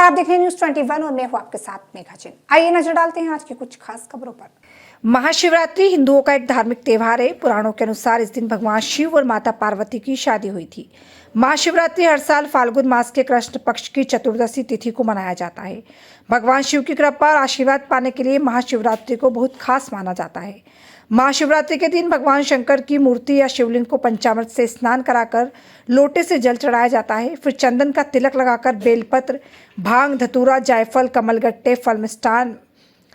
आप देख रहे हैं न्यूज़ 21 और मैं हूं आपके साथ मेघा जैन। आइए नजर डालते हैं आज की कुछ खास खबरों पर। महाशिवरात्रि हिंदुओं का एक धार्मिक त्योहार है। पुराणों के अनुसार इस दिन भगवान शिव और माता पार्वती की शादी हुई थी। महाशिवरात्रि हर साल फाल्गुन मास के कृष्ण पक्ष की चतुर्दशी तिथि को मनाया जाता है। भगवान शिव की कृपा और आशीर्वाद पाने के लिए महाशिवरात्रि को बहुत खास माना जाता है। महाशिवरात्रि के दिन भगवान शंकर की मूर्ति या शिवलिंग को पंचामृत से स्नान कराकर लोटे से जल चढ़ाया जाता है। फिर चंदन का तिलक लगाकर बेलपत्र, भांग, धतूरा, जायफल, कमलगट्टे, फल मिष्टान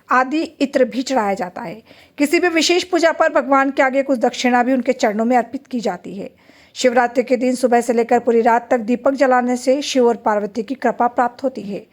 आदि इत्र भी चढ़ाया जाता है। किसी भी विशेष पूजा पर भगवान के आगे कुछ दक्षिणा भी उनके चरणों में अर्पित की जाती है। शिवरात्रि के दिन सुबह से लेकर पूरी रात तक दीपक जलाने से शिव और पार्वती की कृपा प्राप्त होती है।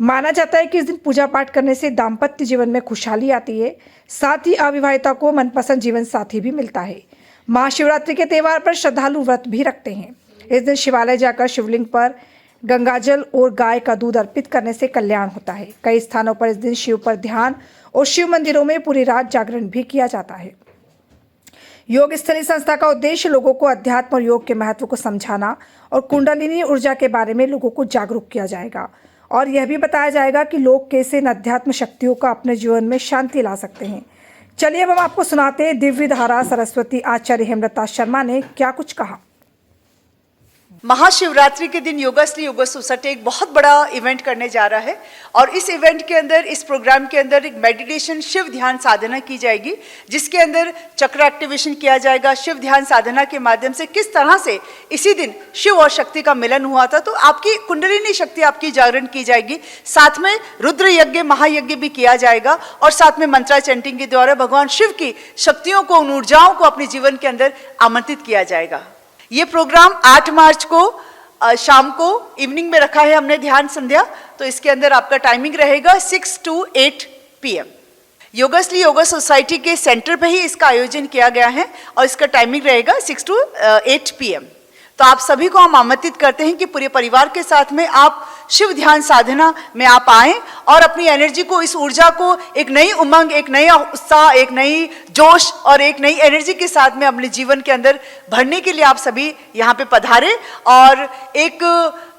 माना जाता है कि इस दिन पूजा पाठ करने से दाम्पत्य जीवन में खुशहाली आती है, साथ ही अविवाहिता को मनपसंद जीवन साथी भी मिलता है। महाशिवरात्रि के त्यौहार पर श्रद्धालु व्रत भी रखते हैं। इस दिन शिवालय जाकर शिवलिंग पर गंगाजल और गाय का दूध अर्पित करने से कल्याण होता है। कई स्थानों पर इस दिन शिव पर ध्यान और शिव मंदिरों में पूरी रात जागरण भी किया जाता है। योग स्थली संस्था का उद्देश्य लोगों को अध्यात्म और योग के महत्व को समझाना और कुंडलिनी ऊर्जा के बारे में लोगों को जागरूक किया जाएगा और यह भी बताया जाएगा कि लोग कैसे इन अध्यात्म शक्तियों का अपने जीवन में शांति ला सकते हैं। चलिए अब हम आपको सुनाते हैं दिव्य धारा सरस्वती आचार्य हेमलता शर्मा ने क्या कुछ कहा। महाशिवरात्रि के दिन योगाश्री योगा सोसाइटी एक बहुत बड़ा इवेंट करने जा रहा है और इस इवेंट के अंदर, इस प्रोग्राम के अंदर एक मेडिटेशन शिव ध्यान साधना की जाएगी, जिसके अंदर चक्र एक्टिवेशन किया जाएगा। शिव ध्यान साधना के माध्यम से किस तरह से इसी दिन शिव और शक्ति का मिलन हुआ था, तो आपकी कुंडलिनी शक्ति आपकी जागरण की जाएगी। साथ में रुद्र यज्ञ, महायज्ञ भी किया जाएगा और साथ में मंत्रा चैंटिंग के द्वारा भगवान शिव की शक्तियों को, उन ऊर्जाओं को अपने जीवन के अंदर आमंत्रित किया जाएगा। ये प्रोग्राम 8 मार्च को शाम को इवनिंग में रखा है हमने ध्यान संध्या, तो इसके अंदर आपका टाइमिंग रहेगा 6 to 8 PM। योगाश्री योगा सोसाइटी के सेंटर पे ही इसका आयोजन किया गया है और इसका टाइमिंग रहेगा 6 to 8 PM। तो आप सभी को हम आमंत्रित करते हैं कि पूरे परिवार के साथ में आप शिव ध्यान साधना में आप आएं और अपनी एनर्जी को, इस ऊर्जा को एक नई उमंग, एक नया उत्साह, एक नई जोश और एक नई एनर्जी के साथ में अपने जीवन के अंदर भरने के लिए आप सभी यहाँ पे पधारें और एक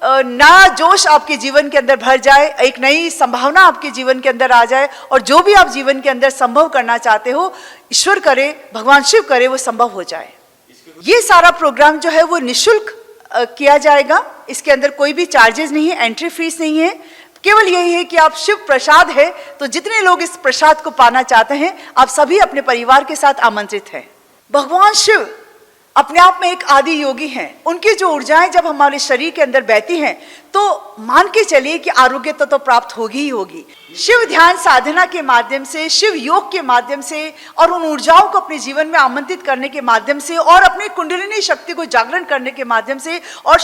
नया जोश आपके जीवन के अंदर भर जाए, एक नई संभावना आपके जीवन के अंदर आ जाए और जो भी आप जीवन के अंदर संभव करना चाहते हो, ईश्वर करे, भगवान शिव करे, वो संभव हो जाए। ये सारा प्रोग्राम जो है वो निःशुल्क किया जाएगा। इसके अंदर कोई भी चार्जेस नहीं है, एंट्री फीस नहीं है। केवल यही है कि आप शिव प्रसाद है, तो जितने लोग इस प्रसाद को पाना चाहते हैं, आप सभी अपने परिवार के साथ आमंत्रित हैं। भगवान शिव अपने आप में एक आदि योगी हैं। उनकी जो ऊर्जाएं जब हमारे शरीर के अंदर बहती हैं, तो मान के चलिए कि आरोग्यता तो प्राप्त होगी ही होगी। शिव ध्यान साधना के माध्यम से, शिव योग के माध्यम से और उन ऊर्जाओं को अपने जीवन में आमंत्रित करने के माध्यम से और अपनी कुंडलिनी शक्ति को जागरण करने के माध्यम से और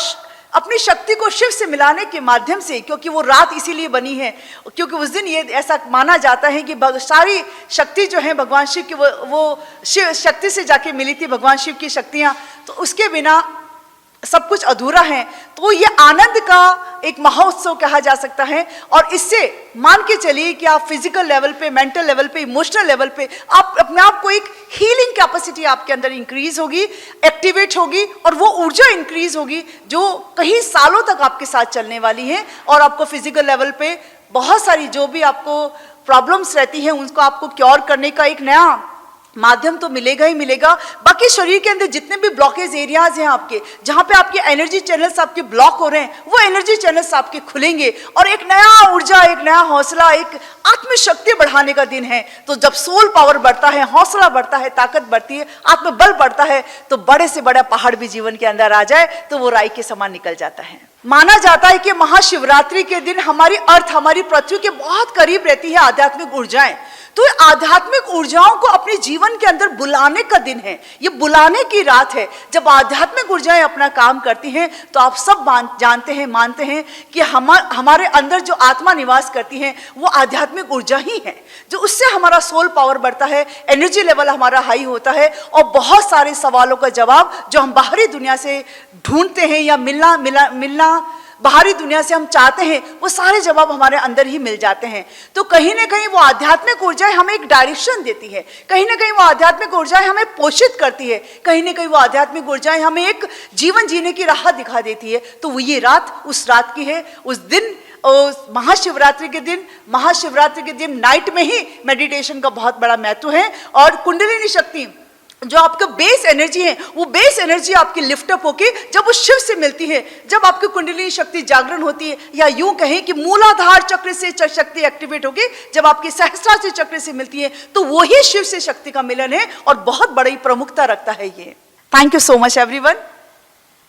अपनी शक्ति को शिव से मिलाने के माध्यम से, क्योंकि वो रात इसीलिए बनी है, क्योंकि उस दिन ये ऐसा माना जाता है कि सारी शक्ति जो है भगवान शिव की, वो शिव शक्ति से जाके मिली थी, भगवान शिव की शक्तियाँ, तो उसके बिना सब कुछ अधूरा है। तो ये आनंद का एक महोत्सव कहा जा सकता है और इससे मान के चलिए कि आप फिजिकल लेवल पे, मेंटल लेवल पे, इमोशनल लेवल पे आप अपने आप को एक हीलिंग कैपेसिटी आपके अंदर इंक्रीज होगी, एक्टिवेट होगी और वो ऊर्जा इंक्रीज होगी जो कई सालों तक आपके साथ चलने वाली है और आपको फिजिकल लेवल पे बहुत सारी जो भी आपको प्रॉब्लम्स रहती हैं उनको आपको क्योर करने का एक नया माध्यम तो मिलेगा ही मिलेगा। बाकी शरीर के अंदर जितने भी ब्लॉकेज एरियाज हैं आपके, जहां पे आपके एनर्जी चैनल्स आपके ब्लॉक हो रहे हैं, वो एनर्जी चैनल्स आपके खुलेंगे और एक नया ऊर्जा, एक नया हौसला, एक आत्मशक्ति बढ़ाने का दिन है। तो जब सोल पावर बढ़ता है, हौसला बढ़ता है, ताकत बढ़ती है, आत्मबल बढ़ता है, तो बड़े से बड़ा पहाड़ भी जीवन के अंदर आ जाए तो वो राई के समान निकल जाता है। माना जाता है कि महाशिवरात्रि के दिन हमारी अर्थ, हमारी पृथ्वी के बहुत करीब रहती है आध्यात्मिक ऊर्जाएं। तो आध्यात्मिक ऊर्जाओं को अपने जीवन के अंदर बुलाने का दिन है, ये बुलाने की रात है। जब आध्यात्मिक ऊर्जाएं अपना काम करती हैं तो आप सब जानते हैं, मानते हैं कि हमारे अंदर जो आत्मा निवास करती है वो आध्यात्मिक ऊर्जा ही है, जो उससे हमारा सोल पावर बढ़ता है, एनर्जी लेवल हमारा हाई होता है और बहुत सारे सवालों का जवाब जो हम बाहरी दुनिया से ढूंढते हैं या मिलना बाहरी दुनिया से हम चाहते हैं, वो सारे जवाब हमारे अंदर ही मिल जाते हैं। तो कहीं ना कहीं वो आध्यात्मिक ऊर्जाएं हमें एक डायरेक्शन देती है, कहीं ना कहीं वो आध्यात्मिक ऊर्जाएं हमें पोषित करती है, कहीं ना कहीं वो आध्यात्मिक ऊर्जाएं हमें एक जीवन जीने की राह दिखा देती है। तो वो ये रात उस रात की है, उस दिन महाशिवरात्रि के दिन नाइट में ही मेडिटेशन का बहुत बड़ा महत्व है। और कुंडलिनी शक्ति जो आपका बेस एनर्जी है, वो बेस एनर्जी आपकी लिफ्टअप होके जब वो शिव से मिलती है, जब आपकी कुंडलिनी शक्ति जागरण होती है, या यूं कहें कि मूलाधार चक्र से शक्ति एक्टिवेट होके जब आपकी सहस्त्रार चक्र से मिलती है, तो वही शिव से शक्ति का मिलन है और बहुत बड़ी प्रमुखता रखता है ये। Thank you so much everyone.